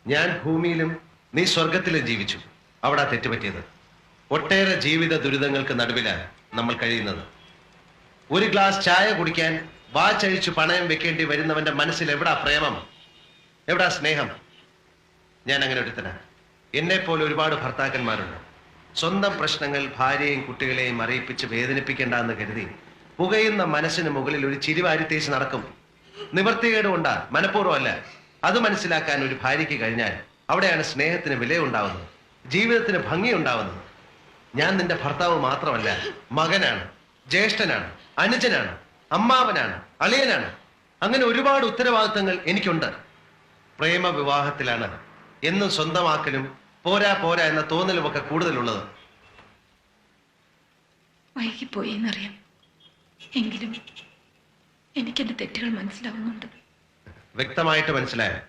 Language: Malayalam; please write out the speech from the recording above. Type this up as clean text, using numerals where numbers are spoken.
ഞാൻ ഭൂമിയിലും നീ സ്വർഗത്തിലും ജീവിച്ചു. അവിടെ തെറ്റുപറ്റിയത്. ഒട്ടേറെ ജീവിത ദുരിതങ്ങൾക്ക് നടുവിലാണ് നമ്മൾ കഴിയുന്നത്. ഒരു ഗ്ലാസ് ചായ കുടിക്കാൻ വാച്ചഴിച്ചു പണയം വെക്കേണ്ടി വരുന്നവന്റെ മനസ്സിൽ എവിടാ പ്രേമം, എവിടാ സ്നേഹം? ഞാൻ അങ്ങനെ ഒരുത്തനാണ്. എന്നെ പോലെ ഒരുപാട് ഭർത്താക്കന്മാരുണ്ട്. സ്വന്തം പ്രശ്നങ്ങൾ ഭാര്യയെയും കുട്ടികളെയും അറിയിപ്പിച്ച് വേദനിപ്പിക്കേണ്ട എന്ന് കരുതി പുകയുന്ന മനസ്സിന് മുകളിൽ ഒരു ചിരിവാരി തേച്ച് നടക്കും. നിവർത്തികേട് കൊണ്ടാ, മനഃപൂർവ്വമല്ല. അത് മനസ്സിലാക്കാൻ ഒരു ഭാര്യയ്ക്ക് കഴിഞ്ഞാൽ അവിടെയാണ് സ്നേഹത്തിന് വിലയുണ്ടാവുന്നത്, ജീവിതത്തിന് ഭംഗിയുണ്ടാവുന്നത്. ഞാൻ നിന്റെ ഭർത്താവ് മാത്രമല്ല, മകനാണ്, ജ്യേഷ്ഠനാണ്, അനുജനാണ്, അമ്മാവനാണ്, അളിയനാണ്. അങ്ങനെ ഒരുപാട് ഉത്തരവാദിത്തങ്ങൾ എനിക്കുണ്ട്. പ്രേമ വിവാഹത്തിലാണ് എന്നും സ്വന്തമാക്കലും പോരാ പോരാ എന്ന തോന്നലുമൊക്കെ കൂടുതലുള്ളത്. വൈകിപ്പോയി എന്നറിയാം, എങ്കിലും എനിക്കെന്റെ തെറ്റുകൾ മനസ്സിലാവുന്നുണ്ട്. വ്യക്തമായിട്ട് മനസ്സിലായോ?